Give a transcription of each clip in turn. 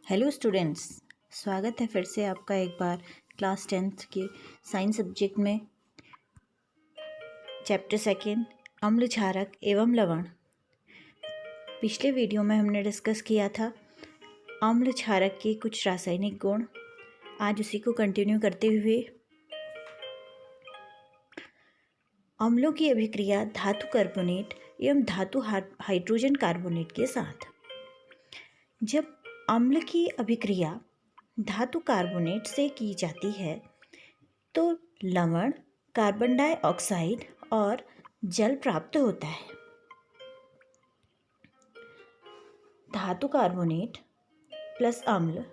Hello students, स्वागत है फिर से आपका एक बार क्लास 10th के साइंस सब्जेक्ट में। चैप्टर सेकेंड, अम्ल क्षारक एवं लवण। पिछले वीडियो में हमने डिस्कस किया था अम्ल क्षारक के कुछ रासायनिक गुण। आज उसी को कंटिन्यू करते हुए अम्लों की अभिक्रिया धातु कार्बोनेट एवं धातु हाइड्रोजन कार्बोनेट के साथ। जब अम्ल की अभिक्रिया धातु कार्बोनेट से की जाती है तो लवण, कार्बन डाइऑक्साइड और जल प्राप्त होता है। धातु कार्बोनेट प्लस अम्ल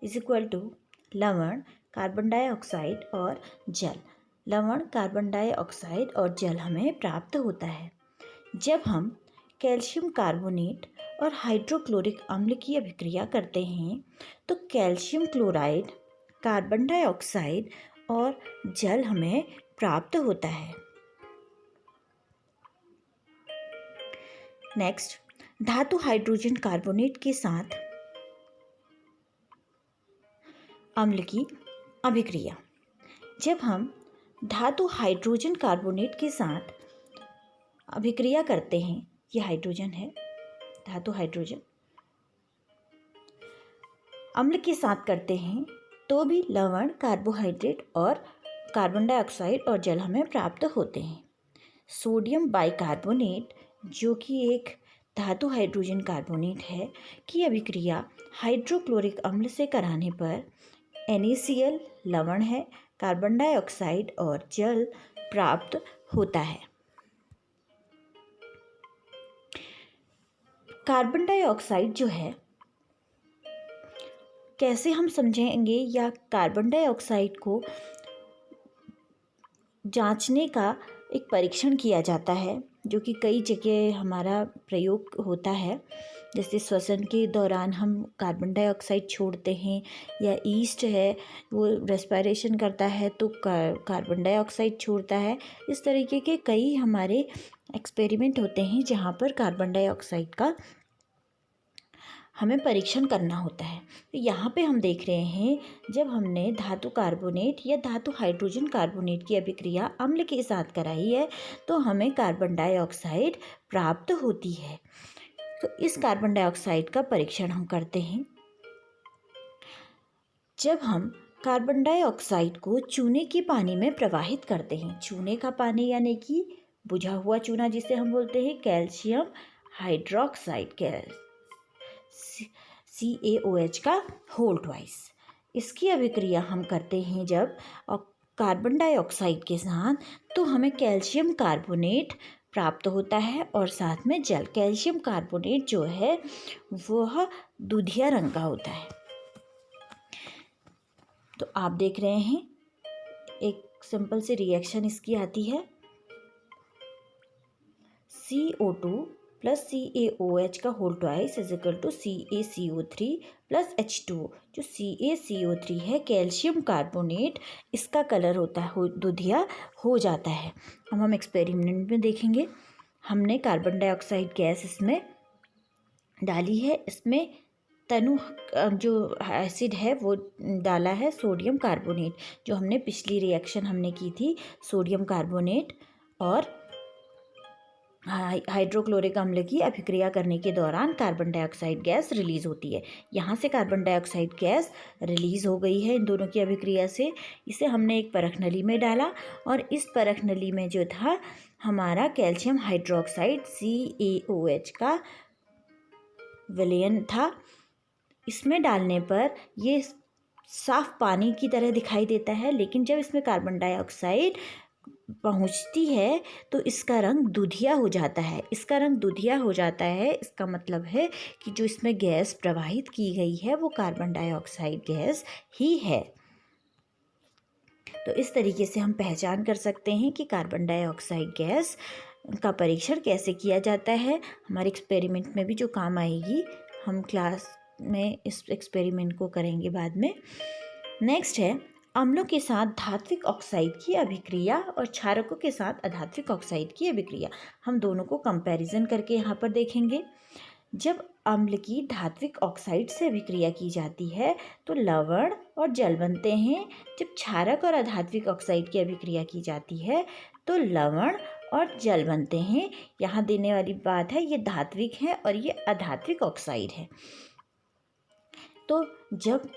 इज इक्वल टू लवण, कार्बन डाइऑक्साइड और जल। लवण, कार्बन डाइऑक्साइड और जल हमें प्राप्त होता है जब हम कैल्शियम कार्बोनेट और हाइड्रोक्लोरिक अम्ल की अभिक्रिया करते हैं तो कैल्शियम क्लोराइड, कार्बन डाइऑक्साइड और जल हमें प्राप्त होता है। नेक्स्ट, धातु हाइड्रोजन कार्बोनेट के साथ अम्ल की अभिक्रिया। जब हम धातु हाइड्रोजन कार्बोनेट के साथ अभिक्रिया करते हैं, ये हाइड्रोजन है, धातु हाइड्रोजन अम्ल के साथ करते हैं तो भी लवण, कार्बोहाइड्रेट और कार्बन डाइऑक्साइड और जल हमें प्राप्त होते हैं। सोडियम बाइकार्बोनेट, जो कि एक धातु हाइड्रोजन कार्बोनेट है, की अभिक्रिया हाइड्रोक्लोरिक अम्ल से कराने पर NaCl लवण है, कार्बन डाइऑक्साइड और जल प्राप्त होता है। कार्बन डाइऑक्साइड जो है, कैसे हम समझेंगे, या कार्बन डाइऑक्साइड को जांचने का एक परीक्षण किया जाता है जो कि कई जगह हमारा प्रयोग होता है। जैसे श्वसन के दौरान हम कार्बन डाइऑक्साइड छोड़ते हैं, या ईस्ट है वो रेस्पिरेशन करता है तो कार्बन डाइऑक्साइड छोड़ता है। इस तरीके के कई हमारे एक्सपेरिमेंट होते हैं जहाँ पर कार्बन डाइऑक्साइड का हमें परीक्षण करना होता है। तो यहाँ पे हम देख रहे हैं जब हमने धातु कार्बोनेट या धातु हाइड्रोजन कार्बोनेट की अभिक्रिया अम्ल के साथ कराई है तो हमें कार्बन डाइऑक्साइड प्राप्त होती है। तो इस कार्बन डाइऑक्साइड का परीक्षण हम करते हैं जब हम कार्बन डाइऑक्साइड को चूने के पानी में प्रवाहित करते हैं। चूने का पानी यानी कि बुझा हुआ चूना, जिसे हम बोलते हैं कैल्शियम हाइड्रोक्साइड, CaOH का होल ट्वाइस। इसकी अभिक्रिया हम करते हैं जब कार्बन डाइऑक्साइड के साथ, तो हमें कैल्शियम कार्बोनेट प्राप्त होता है और साथ में जल। कैल्शियम कार्बोनेट जो है वह दूधिया रंग का होता है। तो आप देख रहे हैं एक सिंपल सी रिएक्शन इसकी आती है, CO2 प्लस CaOH का whole twice is equal to CaCO3 plus H2O। जो CaCO3 है कैल्शियम कार्बोनेट, इसका कलर होता है दूधिया हो जाता है। अब हम एक्सपेरिमेंट में देखेंगे। हमने कार्बन डाइऑक्साइड गैस इसमें डाली है, इसमें तनु जो एसिड है वो डाला है सोडियम कार्बोनेट, जो हमने पिछली रिएक्शन हमने की थी। सोडियम कार्बोनेट और हाइड्रोक्लोरिक अम्ल की अभिक्रिया करने के दौरान कार्बन डाइऑक्साइड गैस रिलीज़ होती है। यहाँ से कार्बन डाइऑक्साइड गैस रिलीज़ हो गई है इन दोनों की अभिक्रिया से। इसे हमने एक परख नली में डाला और इस परख नली में जो था हमारा कैल्शियम हाइड्रोक्साइड CaOH का विलयन था। इसमें डालने पर ये साफ पानी की तरह दिखाई देता है, लेकिन जब इसमें कार्बन डाइऑक्साइड पहुंचती है तो इसका रंग दूधिया हो जाता है। इसका रंग दूधिया हो जाता है, इसका मतलब है कि जो इसमें गैस प्रवाहित की गई है वो कार्बन डाइऑक्साइड गैस ही है। तो इस तरीके से हम पहचान कर सकते हैं कि कार्बन डाइऑक्साइड गैस का परीक्षण कैसे किया जाता है। हमारे एक्सपेरिमेंट में भी जो काम आएगी, हम क्लास में इस एक्सपेरिमेंट को करेंगे बाद में। नेक्स्ट है अम्लों के साथ धात्विक ऑक्साइड की अभिक्रिया और क्षारकों के साथ अधात्विक ऑक्साइड की अभिक्रिया। हम दोनों को कंपैरिजन करके यहाँ पर देखेंगे। जब अम्ल की धात्विक ऑक्साइड से अभिक्रिया की जाती है तो लवण और जल बनते हैं। जब क्षारक और अधात्विक ऑक्साइड की अभिक्रिया की जाती है तो लवण और जल बनते हैं। यहाँ देने वाली बात है, ये धात्विक है और ये अधात्विक ऑक्साइड है। तो जब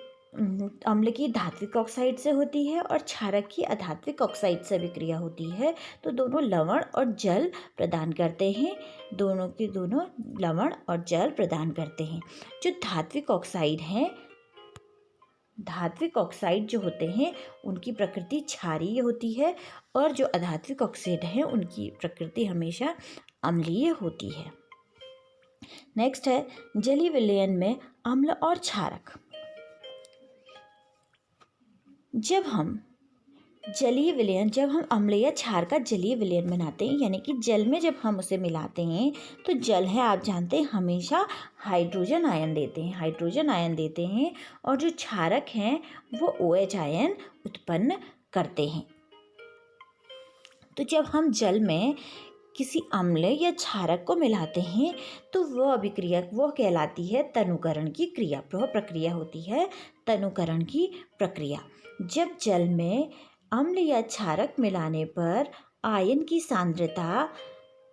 अम्ल की धात्विक ऑक्साइड से होती है और क्षारक की अधात्विक ऑक्साइड से अभिक्रिया होती है तो दोनों लवण और जल प्रदान करते हैं। दोनों के दोनों लवण और जल प्रदान करते हैं। जो धात्विक ऑक्साइड हैं, धात्विक ऑक्साइड जो होते हैं उनकी प्रकृति क्षारीय होती है और जो अधात्विक ऑक्साइड हैं उनकी प्रकृति हमेशा अम्लीय होती है। नेक्स्ट है जलीय विलयन में अम्ल और क्षारक। जब हम अम्ल या क्षार का जलीय विलयन बनाते हैं, यानी कि जल में जब हम उसे मिलाते हैं तो जल है, आप जानते हैं, हमेशा हाइड्रोजन आयन देते हैं और जो क्षारक हैं वो OH आयन उत्पन्न करते हैं। तो जब हम जल में किसी अम्ल या क्षारक को मिलाते हैं तो वो कहलाती है तनुकरण की क्रिया। वह प्रक्रिया होती है तनुकरण की प्रक्रिया। जब जल में अम्ल या क्षारक मिलाने पर आयन की सांद्रता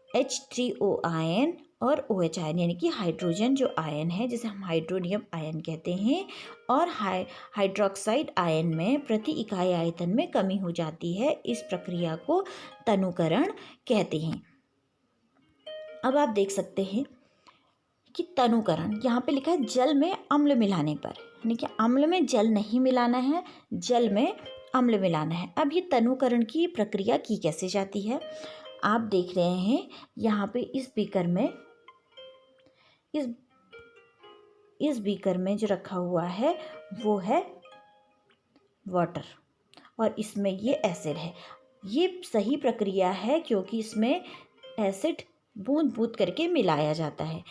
H3O आयन और OH आयन, यानी कि हाइड्रोजन जो आयन है जिसे हम हाइड्रोनियम आयन कहते हैं, और हाइड्रोक्साइड आयन में प्रति इकाई आयतन में कमी हो जाती है। इस प्रक्रिया को तनुकरण कहते हैं। अब आप देख सकते हैं कि तनुकरण यहाँ पे लिखा है जल में अम्ल मिलाने पर, यानी कि अम्ल में जल नहीं मिलाना है, जल में अम्ल मिलाना है। अब ये तनुकरण की प्रक्रिया की कैसे जाती है, आप देख रहे हैं यहाँ पे इस बीकर में जो रखा हुआ है वो है वाटर और इसमें ये एसिड है। ये सही प्रक्रिया है क्योंकि इसमें एसिड बूंद बूंद करके मिलाया जाता है।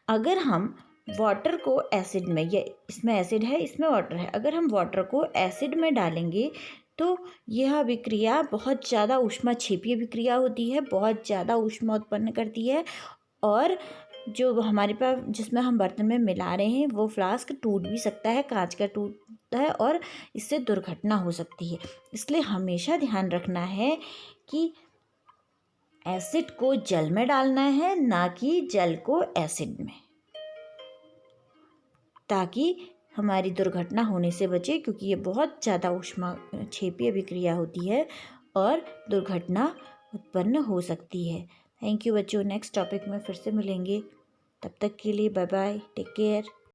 अगर हम वाटर को एसिड में, ये इसमें एसिड है, इसमें वाटर है, अगर हम वाटर को एसिड में डालेंगे तो यह अभिक्रिया बहुत ज़्यादा ऊष्माक्षेपीय अभिक्रिया होती है, बहुत ज़्यादा ऊष्मा उत्पन्न करती है और जो हमारे पास जिसमें हम बर्तन में मिला रहे हैं वो फ्लास्क टूट भी सकता है, कांच का टूटता है और इससे दुर्घटना हो सकती है। इसलिए हमेशा ध्यान रखना है कि एसिड को जल में डालना है, ना कि जल को एसिड में, ताकि हमारी दुर्घटना होने से बचे, क्योंकि ये बहुत ज़्यादा ऊष्माक्षेपीय अभिक्रिया होती है और दुर्घटना उत्पन्न हो सकती है। थैंक यू बच्चों, नेक्स्ट टॉपिक में फिर से मिलेंगे। तब तक के लिए बाय बाय, टेक केयर।